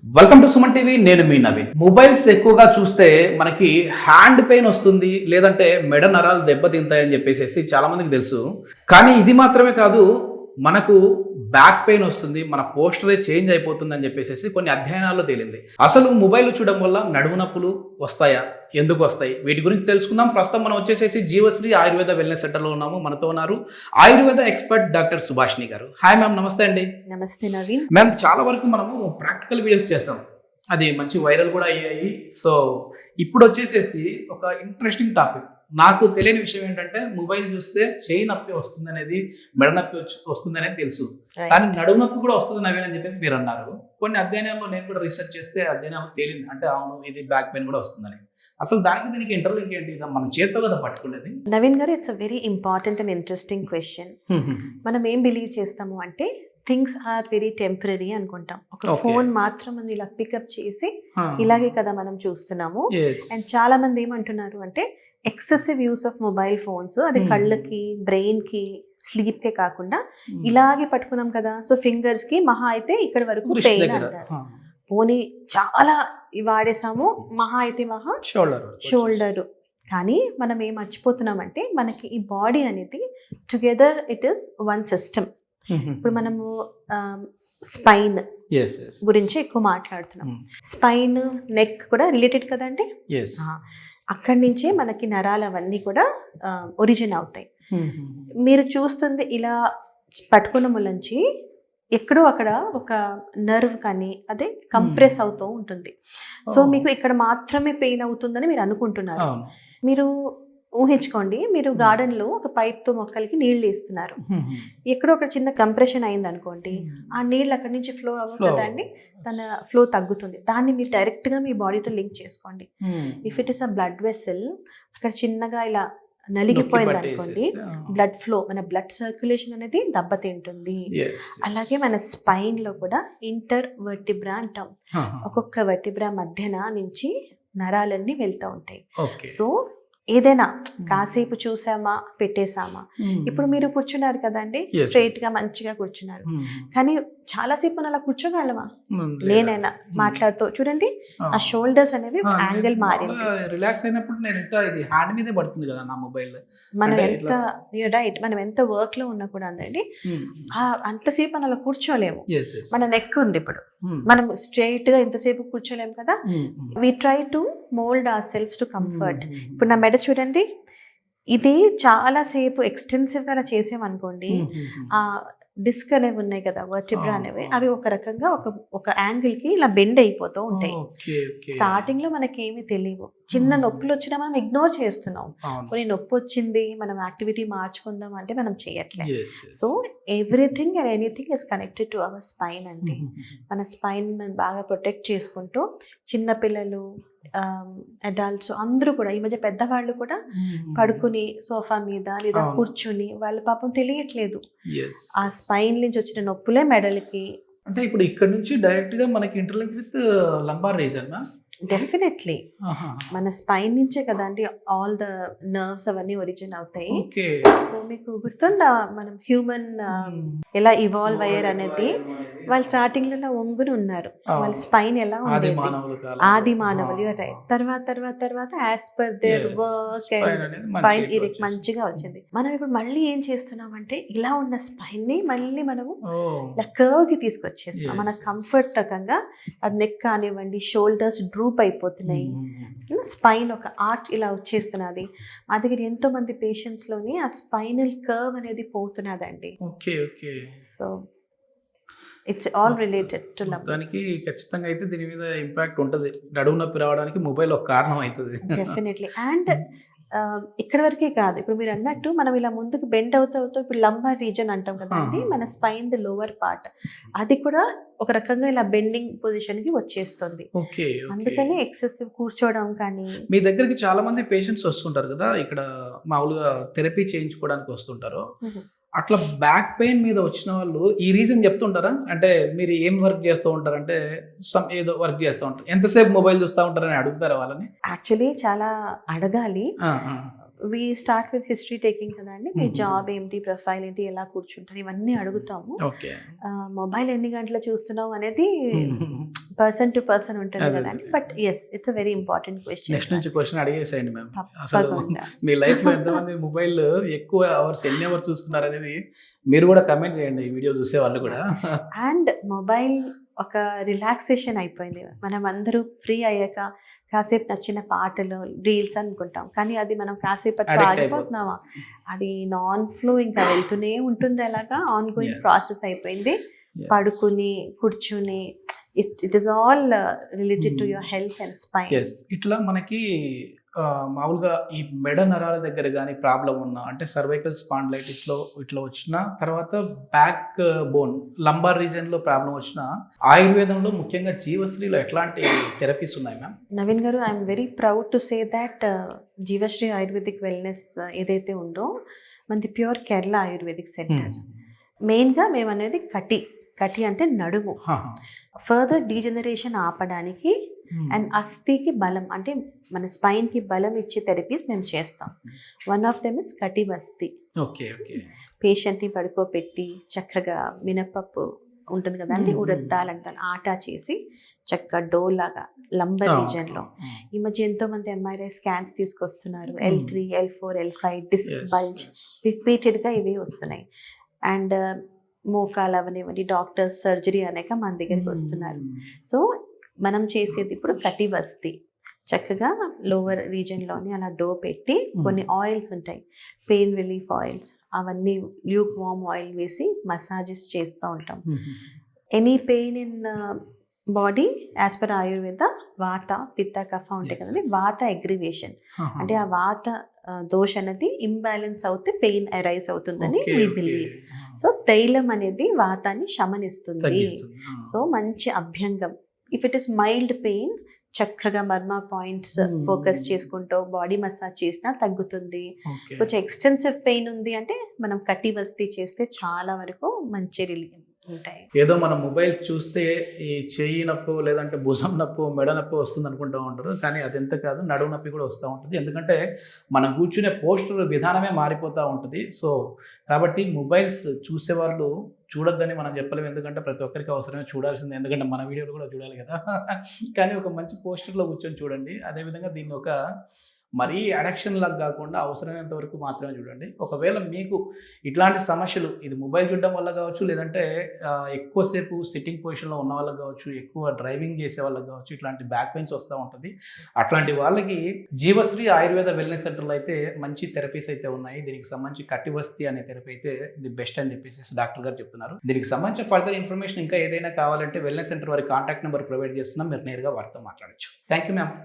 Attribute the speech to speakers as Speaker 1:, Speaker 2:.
Speaker 1: Welcome to Suman TV. నేను మీ Naveen. Mobiles ఎక్కువగా చూస్తే మనకి హ్యాండ్ పెయిన్ వస్తుంది, లేదంటే మెడ నరాలు దెబ్బతింటాయని చెప్పేసి చాలా మందికి తెలుసు. కానీ ఇది మాత్రమే కాదు, మనకు బ్యాక్ పెయిన్ వస్తుంది, మన పోస్టరే చేంజ్ అయిపోతుంది అని చెప్పేసి కొన్ని అధ్యయనాల్లో తేలింది. అసలు మొబైల్ చూడడం వల్ల నడుము నొప్పులు వస్తాయా, ఎందుకు వస్తాయి, వీటి గురించి తెలుసుకుందాం. ప్రస్తుతం మనం వచ్చేసేసి జీవశ్రీ ఆయుర్వేద వెల్నెస్ సెంటర్లో ఉన్నాము. మనతో ఉన్నారు ఆయుర్వేద ఎక్స్పర్ట్ డాక్టర్ సుభాషిణి గారు. హాయ్ మ్యామ్, నమస్తే అండి.
Speaker 2: నమస్తే నవీన్.
Speaker 1: మ్యామ్, చాలా వరకు మనము ప్రాక్టికల్ వీడియోస్ చేసాం, అది మంచి వైరల్ కూడా అయ్యాయి. సో ఇప్పుడు వచ్చేసేసి ఒక ఇంట్రెస్టింగ్ టాపిక్. నాకు తెలియని విషయం ఏంటంటే, మొబైల్ చూస్తే చేయి నొప్పి వస్తుంది అనేది, మెడ నొప్పి వస్తుంది అనేది తెలుసు, కానీ నడుము నొప్పి కూడా వస్తుంది నవీన్ అని చెప్పేసి మీరు అన్నారు. కొన్ని అధ్యయనాల్లో నేను కూడా రీసెర్చ్ చేస్తే అధ్యయనాలు తేలింది, అంటే అవును ఇది బ్యాక్ పెయిన్ కూడా వస్తుందని. అసలు దానికి దీనికి ఇంటర్లింక్ ఏంటి? మనం చేత్తో కదా పట్టుకునేది.
Speaker 2: నవీన్ గారు, it's a very important and interesting question. మనం ఏం బిలీవ్ చేస్తాము అంటే, థింగ్స్ ఆర్ వెరీ టెంపరీ అనుకుంటాం. ఒక ఫోన్ మాత్రం మనం ఇలా పికప్ చేసి ఇలాగే కదా మనం చూస్తున్నాము. అండ్ చాలా మంది ఏమంటున్నారు అంటే, excessive use of mobile phones అది కళ్ళకి, బ్రెయిన్ కి, స్లీప్ కే కాకుండా ఇలాగే పట్టుకున్నాం కదా, సో ఫింగర్స్ కి మహా అయితే ఇక్కడ వరకు పెయిన్ అంటారు. పోనీ చాలా వాడేసాము, మహా అయితే షోల్డర్. కానీ మనం ఏం మర్చిపోతున్నామంటే, మనకి ఈ బాడీ అనేది together it is one system. ఇప్పుడు మనము స్పైన్ గురించి ఎక్కువ మాట్లాడుతున్నాం. స్పైన్, నెక్ కూడా రిలేటెడ్ కదండి. అక్కడి నుంచే మనకి నరాలు అవన్నీ కూడా ఒరిజిన్ అవుతాయి. మీరు చూస్తుంది ఇలా పట్టుకున్న ములంచి ఎక్కడో అక్కడ ఒక నర్వ్ కానీ అదే కంప్రెస్ అవుతూ ఉంటుంది. సో మీకు ఇక్కడ మాత్రమే పెయిన్ అవుతుందని మీరు అనుకుంటున్నారు. మీరు ఊహించుకోండి, మీరు గార్డెన్లో ఒక పైప్తో మొక్కలకి నీళ్ళు వేస్తున్నారు. ఎక్కడో ఒక చిన్న కంప్రెషన్ అయింది అనుకోండి, ఆ నీళ్ళు అక్కడి నుంచి ఫ్లో అవ్వదండి, తన ఫ్లో తగ్గుతుంది. దాన్ని మీరు డైరెక్ట్గా మీ బాడీతో లింక్ చేసుకోండి. If it is a blood vessel, అక్కడ చిన్నగా ఇలా నలిగిపోయింది అనుకోండి, బ్లడ్ ఫ్లో, మన బ్లడ్ సర్క్యులేషన్ అనేది దెబ్బతింటుంది. అలాగే మన స్పైన్ లో కూడా ఇంటర్ వర్టిబ్రా అంటాం. ఒక్కొక్క వర్టిబ్రా మధ్యన నుంచి నరాలన్నీ వెళ్తూ ఉంటాయి. సో ఏదైనా కాసేపు చూసామా, పెట్టేసామా. ఇప్పుడు మీరు కూర్చున్నారు కదండి, స్ట్రైట్ గా మంచిగా కూర్చున్నారు, కానీ చాలాసేపు అలా కూర్చోగలమా? నేనైనా మాట్లాడుతూ చూడండి, ఆ షోల్డర్స్ అనేవి యాంగిల్ మారింది.
Speaker 1: రిలాక్స్ అయినప్పుడు నేను ఇంకా ఇది హ్యాండ్ మీదే పడుతుంది కదా నా మొబైల్.
Speaker 2: మనం ఎంత రైట్, మనం ఎంత వర్క్ లో ఉన్నా కూడా అందండి, అంతసేపు అలా కూర్చోలేము. మన నెక్ ఉంది, ఇప్పుడు మనం స్ట్రైట్ గా ఎంతసేపు కూర్చోలేము కదా. We try to mould our selfs to comfort. ఇప్పుడు నా మెడ చూడండి, ఇది చాలా సేపు ఎక్స్టెన్సివ్ గా అలా చేసామనుకోండి, ఆ డిస్క్ అనేవి ఉన్నాయి కదా, వర్టిబ్రా అనేవి, అవి ఒక రకంగా ఒక యాంగిల్ కి ఇలా బెండ్ అయిపోతూ ఉంటాయి. స్టార్టింగ్ లో మనకి ఏమీ తెలియవు, చిన్న నొప్పులు వచ్చినా మనం ఇగ్నోర్ చేస్తున్నాం. కొన్ని నొప్పి వచ్చింది, మనం యాక్టివిటీ మార్చుకుందాం అంటే మనం చేయట్లేదు. So everything and anything is connected to our spine అండి. మన స్పైన్ మనం బాగా ప్రొటెక్ట్ చేసుకుంటూ, చిన్నపిల్లలు, అడల్ట్స్ అందరూ కూడా, ఈ మధ్య పెద్దవాళ్ళు కూడా పడుకుని సోఫా మీద లేదా కూర్చుని, వాళ్ళ పాపం తెలియట్లేదు, ఆ స్పైన్ నుంచి వచ్చిన నొప్పులే మెడలకి.
Speaker 1: అంటే ఇప్పుడు ఇక్కడ నుంచి డైరెక్ట్ గా మనకి interlink with lumbar region.
Speaker 2: Definitely మన స్పైన్ నుంచే కదండి ఆల్ ద నర్వ్స్ అవన్నీ ఒరిజిన్ అవుతాయి. సో మీకు గుర్తుందా, మనం హ్యూమన్ ఎలా ఇవాల్వ్ అయ్యారు అనేది? వాళ్ళు స్టార్టింగ్ లో ఒంగుని ఉన్నారు, వాళ్ళ స్పైన్ ఎలా ఉండేది, ఆది మానవులు. రైట్. తర్వాత as per their work and spine ఇది మంచిగా వచ్చింది. మనం ఇప్పుడు మళ్ళీ ఏం చేస్తున్నాం అంటే, ఇలా ఉన్న స్పైన్ ని మళ్ళీ మనము ఇలా కర్వ్ కి తీసుకొచ్చేస్తాం. మన కంఫర్ట్ రకంగా అది నెక్ కానివ్వండి, షోల్డర్స్ డ్రూప్ అయిపోతున్నాయి, స్పైన్ ఒక ఆర్చ్ ఇలా వచ్చేస్తున్నది. మా దగ్గర ఎంతో మంది పేషెంట్స్ లోని ఆ స్పైనల్ కర్వ్ అనేది పోతున్నదండి. So it's all related to lumbar.
Speaker 1: దానికి ఖచ్చితంగా అయితే దీని మీద ఇంపాక్ట్ ఉంటుంది. నడుము నొప్పి రావడానికి మొబైల్ ఒక కారణం అవుతుంది.
Speaker 2: డెఫినెట్లీ. అండ్ ఇక్కడ వరకే కాదు, ఇప్పుడు మీరు అన్నట్టు మనం ఇలా ముందుకు బెండ్ అవుతూ ఇప్పుడు లంబార్ రీజన్ అంటాం కదండి, మన స్పైన్ ది లోవర్ పార్ట్, అది కూడా ఒక రకంగా ఇలా బెండింగ్ పొజిషన్ కి వచ్చేస్తుంది. అందుకని ఎక్సెసివ్ కూర్చోవడం కానీ.
Speaker 1: మీ దగ్గరికి చాలా మంది పేషెంట్స్ వస్తుంటారు కదా, ఇక్కడ మామూలుగా థెరపీ చేయించుకోవడానికి వస్తుంటారు. అట్లా బ్యాక్ పెయిన్ మీద వచ్చిన వాళ్ళు ఈ రీజన్ చెప్తుంటారా? అంటే మీరు ఏం వర్క్ చేస్తూ ఉంటారు అంటే, ఏదో వర్క్ చేస్తూ ఉంటారు, ఎంతసేపు మొబైల్ చూస్తూ ఉంటారని అడుగుతారా వాళ్ళని?
Speaker 2: యాక్చువల్లీ చాలా అడగాలి. We start with history taking కదండి, మీ జాబ్ ఏంటి, ప్రొఫైల్ ఏంటి, ఎలా కూర్చుంటారు, ఇవన్నీ అడుగుతాము. మొబైల్ ఎన్ని గంటలు చూస్తున్నావు అనేది పర్సన్ టు పర్సన్ ఉంటుంది
Speaker 1: అదే,
Speaker 2: కదండి.
Speaker 1: అదే.
Speaker 2: But yes, it's a very important question.
Speaker 1: Next నుంచి క్వశ్చన్ అడిగేసేయండి మ్యామ్. అసలు
Speaker 2: తప్పకుండా.
Speaker 1: మీ లైఫ్లో ఎంతమంది మొబైల్ ఎక్కువ అవర్స్ ఎన్ని అవర్స్ చూస్తున్నారు అనేది మీరు కూడా కమెంట్ చేయండి, ఈ వీడియో చూసే వాళ్ళు కూడా.
Speaker 2: అండ్ మొబైల్ ఒక రిలాక్సేషన్ అయిపోయింది. మనం అందరూ ఫ్రీ అయ్యాక కాసేపు నచ్చిన పాటలు, రీల్స్ అనుకుంటాం, కానీ అది మనం కాసేపట్లో
Speaker 1: Addict
Speaker 2: ఆగిపోతున్నామా? అది నాన్ ఫ్లో ఇంకా వెళ్తూనే ఉంటుంది, అలాగా ఆన్ గోయింగ్
Speaker 1: Yes.
Speaker 2: ప్రాసెస్ అయిపోయింది.
Speaker 1: Yes.
Speaker 2: పడుకుని కూర్చుని it is all related to your health and spine.
Speaker 1: Yes, ఇట్లా మనకి మామూలుగా ఈ మెడ నరాల దగ్గర కానీ ప్రాబ్లం ఉన్నా, అంటే సర్వైకల్ స్పాండిలైటిస్లో ఇట్లా వచ్చిన తర్వాత బ్యాక్ బోన్ లంబార్ రీజన్లో ప్రాబ్లం వచ్చిన ఆయుర్వేదంలో ముఖ్యంగా జీవశ్రీలో ఎట్లాంటి థెరపీస్ ఉన్నాయి ma'am?
Speaker 2: Naveen garu, I'm very proud to say that Jeevashree Ayurvedic wellness ఏదైతే ఉందో మనది ప్యూర్ కేరళ ఆయుర్వేదిక్ సెంటర్. మెయిన్గా మేము అనేది కటి అంటే నడుము, ఫర్దర్ డీజనరేషన్ ఆపడానికి అండ్ అస్థికి బలం, అంటే మన స్పైన్కి బలం ఇచ్చే థెరపీస్ మేము చేస్తాం. వన్ ఆఫ్ దెమ్ ఇస్ కటి బస్తి.
Speaker 1: Okay okay.
Speaker 2: పేషెంట్ని పడుకోబెట్టి చక్కగా మినపప్పు ఉంటుంది కదండి, ఉడద్దాలంటాను, ఆటా చేసి చక్కగా డోలాగా లంబర్ రీజన్లో. ఈ మధ్య ఎంతోమంది ఎంఆర్ఐ స్కాన్స్ తీసుకొస్తున్నారు, L3, L4, L5 disc bulge, రిపీటెడ్గా ఇవే వస్తున్నాయి. అండ్ మోకాలు అవనివ్వండి, డాక్టర్స్ సర్జరీ అనేక మన దగ్గరికి వస్తున్నారు. సో మనం చేసేది ఇప్పుడు కటి బస్తి. చక్కగా లోవర్ రీజన్లోని అలా డో పెట్టి కొన్ని ఆయిల్స్ ఉంటాయి, పెయిన్ రిలీఫ్ ఆయిల్స్, అవన్నీ ల్యూక్ వామ్ ఆయిల్ వేసి మసాజెస్ చేస్తూ ఉంటాం. Any pain in body as per Ayurveda వాత పిత్త కఫ ఉంటాయి కదండి, వాత అగ్రివేషన్ అంటే ఆ వాత దోష అనేది ఇంబ్యాలెన్స్ అవుతే పెయిన్ అరైజ్ అవుతుందని వీ బిలీవ్. సో తైలం అనేది వాతాన్ని శమనిస్తుంది. సో మంచి అభ్యంగం. If it is mild pain, చక్కగా మర్మా పాయింట్స్ ఫోకస్ చేసుకుంటూ బాడీ మసాజ్ చేసినా తగ్గుతుంది. కొంచెం ఎక్స్టెన్సివ్ పెయిన్ ఉంది అంటే మనం కటి బస్తి చేస్తే చాలా వరకు మంచి రిలీఫ్ ఉంటాయి.
Speaker 1: ఏదో మనం మొబైల్ చూస్తే ఈ చెయ్యి నొప్పి లేదంటే భుజం నొప్పి, మెడ నొప్పి వస్తుంది అనుకుంటూ ఉంటారు, కానీ అది ఎంత కాదు, నడుము నొప్పి కూడా వస్తూ ఉంటుంది. ఎందుకంటే మనం కూర్చునే పోస్టర్ విధానమే మారిపోతూ ఉంటుంది. సో కాబట్టి మొబైల్స్ చూసేవాళ్ళు చూడొద్దని మనం చెప్పలేము, ఎందుకంటే ప్రతి ఒక్కరికి అవసరమే చూడాల్సిందే, ఎందుకంటే మన వీడియోలు కూడా చూడాలి కదా. కానీ ఒక మంచి పోస్టర్లో కూర్చొని చూడండి. అదేవిధంగా దీన్ని ఒక మరీ అడిక్షన్ లాగా కాకుండా అవసరమైనంత వరకు మాత్రమే చూడండి. ఒకవేళ మీకు ఇట్లాంటి సమస్యలు, ఇది మొబైల్ చూడడం వల్ల కావచ్చు, లేదంటే ఎక్కువసేపు సిట్టింగ్ పొజిషన్లో ఉన్న వాళ్ళకి కావచ్చు, ఎక్కువ డ్రైవింగ్ చేసే వాళ్ళకి కావచ్చు, ఇట్లాంటి బ్యాక్ పెయిన్స్ వస్తూ ఉంటుంది. అట్లాంటి వాళ్ళకి జీవశ్రీ ఆయుర్వేద వెల్నెస్ సెంటర్లో అయితే మంచి థెరపీస్ అయితే ఉన్నాయి. దీనికి సంబంధించి కటిబస్తి అనే థెరపీ అయితే ది బెస్ట్ అని చెప్పేసి డాక్టర్ గారు చెప్తున్నారు. దీనికి సంబంధించిన ఫర్దర్ ఇన్ఫర్మేషన్ ఇంకా ఏదైనా కావాలంటే వెల్నెస్ సెంటర్ వారి కాంటాక్ట్ నెంబర్ ప్రొవైడ్ చేస్తున్నాం, మీరు నేరుగా వారితో మాట్లాడచ్చు. Thank you ma'am.